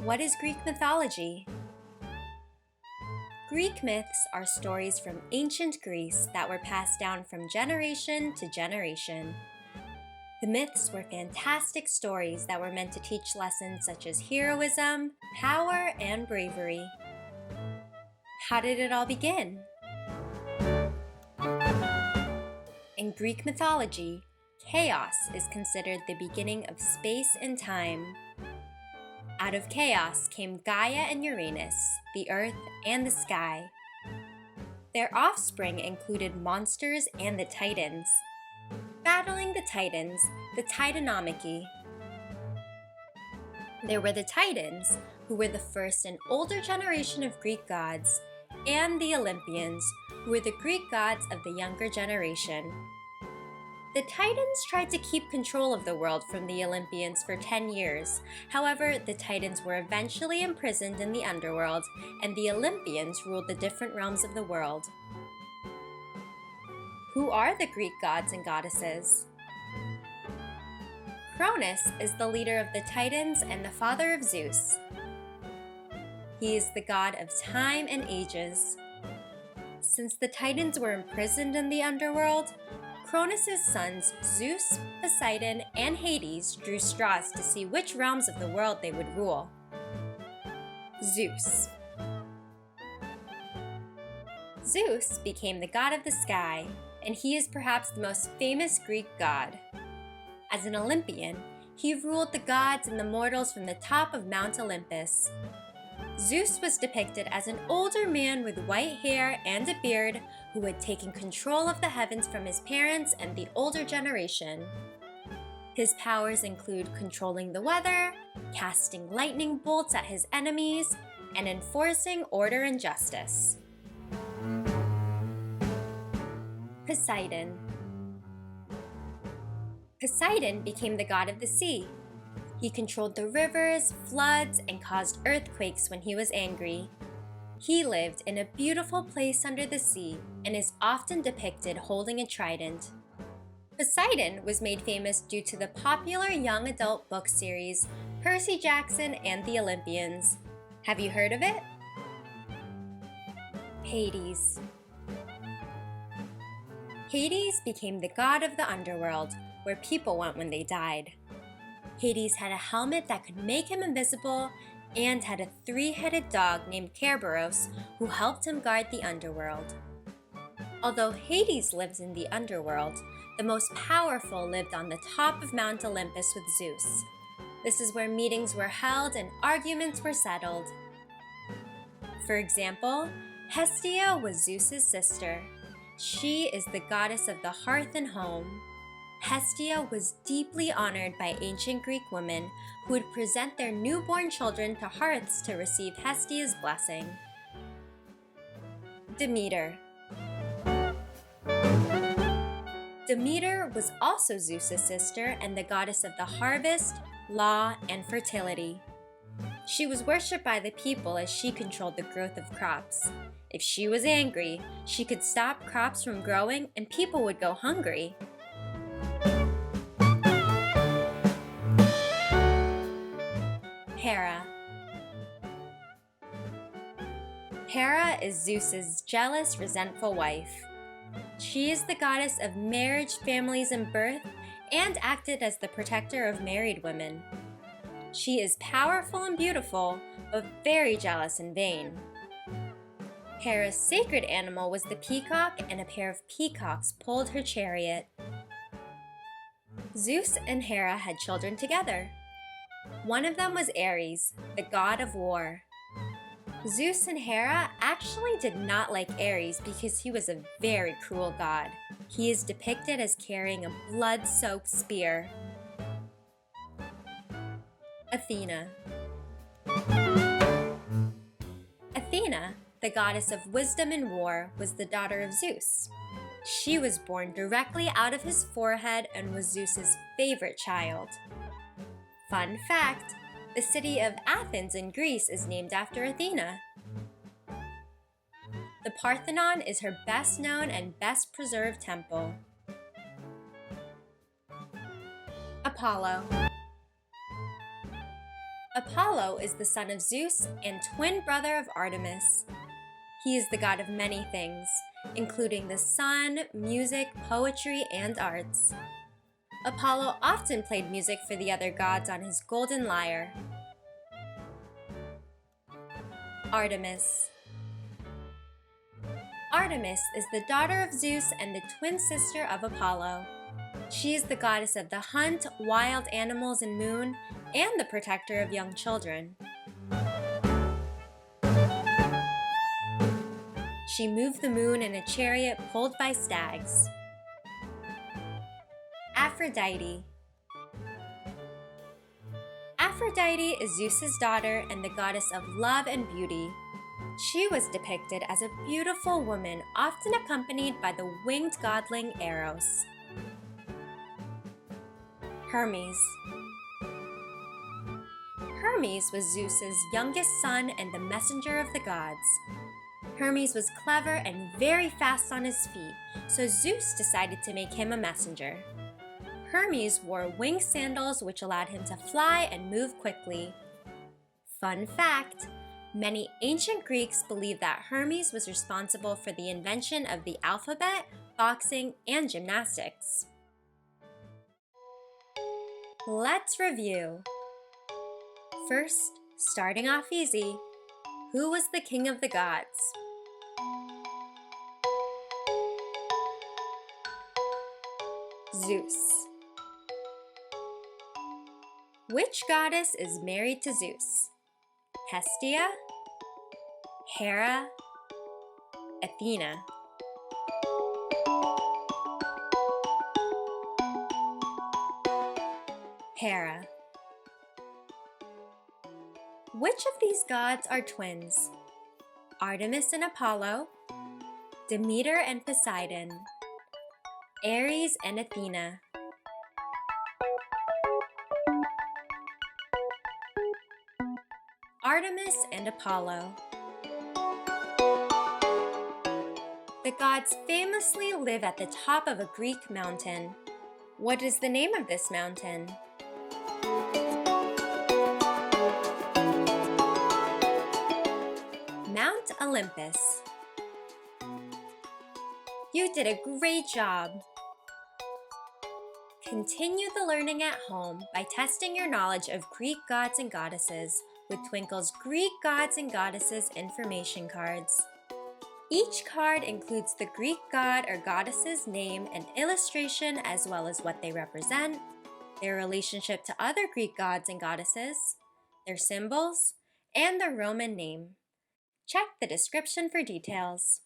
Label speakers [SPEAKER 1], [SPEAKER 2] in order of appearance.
[SPEAKER 1] What is Greek mythology? Greek myths are stories from ancient Greece that were passed down from generation to generation. The myths were fantastic stories that were meant to teach lessons such as heroism, power, and bravery. How did it all begin? In Greek mythology, chaos is considered the beginning of space and time. Out of chaos came Gaia and Uranus, the earth and the sky. Their offspring included monsters and the Titans. Battling the Titans, the Titanomachy. There were the Titans, who were the first and older generation of Greek gods, and the Olympians, who were the Greek gods of the younger generation. The Titans tried to keep control of the world from the Olympians for 10 years. However, the Titans were eventually imprisoned in the underworld, and the Olympians ruled the different realms of the world. Who are the Greek gods and goddesses? Cronus is the leader of the Titans and the father of Zeus. He is the god of time and ages. Since the Titans were imprisoned in the underworld, Cronus' sons Zeus, Poseidon, and Hades drew straws to see which realms of the world they would rule. Zeus. Zeus became the god of the sky, and he is perhaps the most famous Greek god. As an Olympian, he ruled the gods and the mortals from the top of Mount Olympus. Zeus was depicted as an older man with white hair and a beard who had taken control of the heavens from his parents and the older generation. His powers include controlling the weather, casting lightning bolts at his enemies, and enforcing order and justice. Poseidon. Poseidon became the god of the sea. He controlled the rivers, floods, and caused earthquakes when he was angry. He lived in a beautiful place under the sea and is often depicted holding a trident. Poseidon was made famous due to the popular young adult book series Percy Jackson and the Olympians. Have you heard of it? Hades. Hades became the god of the underworld, where people went when they died. Hades had a helmet that could make him invisible and had a three-headed dog named Kerberos who helped him guard the underworld. Although Hades lives in the underworld, the most powerful lived on the top of Mount Olympus with Zeus. This is where meetings were held and arguments were settled. For example, Hestia was Zeus's sister. She is the goddess of the hearth and home. Hestia was deeply honored by ancient Greek women who would present their newborn children to hearths to receive Hestia's blessing. Demeter. Demeter was also Zeus's sister and the goddess of the harvest, law, and fertility. She was worshipped by the people as she controlled the growth of crops. If she was angry, she could stop crops from growing and people would go hungry. Hera. Hera is Zeus's jealous, resentful wife. She is the goddess of marriage, families, and birth, and acted as the protector of married women. She is powerful and beautiful, but very jealous and vain. Hera's sacred animal was the peacock, and a pair of peacocks pulled her chariot. Zeus and Hera had children together. One of them was Ares, the god of war. Zeus and Hera actually did not like Ares because he was a very cruel god. He is depicted as carrying a blood-soaked spear. Athena. Athena, the goddess of wisdom and war, was the daughter of Zeus. She was born directly out of his forehead and was Zeus's favorite child. Fun fact, the city of Athens in Greece is named after Athena. The Parthenon is her best known and best preserved temple. Apollo. Apollo is the son of Zeus and twin brother of Artemis. He is the god of many things, including the sun, music, poetry, and arts. Apollo often played music for the other gods on his golden lyre. Artemis. Artemis is the daughter of Zeus and the twin sister of Apollo. She is the goddess of the hunt, wild animals, and moon, and the protector of young children. She moved the moon in a chariot pulled by stags. Aphrodite. Aphrodite is Zeus's daughter and the goddess of love and beauty. She was depicted as a beautiful woman, often accompanied by the winged godling Eros. Hermes. Hermes was Zeus's youngest son and the messenger of the gods. Hermes was clever and very fast on his feet, so Zeus decided to make him a messenger. Hermes wore winged sandals which allowed him to fly and move quickly. Fun fact: many ancient Greeks believed that Hermes was responsible for the invention of the alphabet, boxing, and gymnastics. Let's review. First, starting off easy, who was the king of the gods? Zeus. Which goddess is married to Zeus? Hestia, Hera, Athena. Hera. Which of these gods are twins? Artemis and Apollo, Demeter and Poseidon, Ares and Athena. Artemis and Apollo. The gods famously live at the top of a Greek mountain. What is the name of this mountain? Mount Olympus. You did a great job! Continue the learning at home by testing your knowledge of Greek gods and goddesses with Twinkl's Greek Gods and Goddesses information cards. Each card includes the Greek god or goddess's name and illustration, as well as what they represent, their relationship to other Greek gods and goddesses, their symbols, and their Roman name. Check the description for details.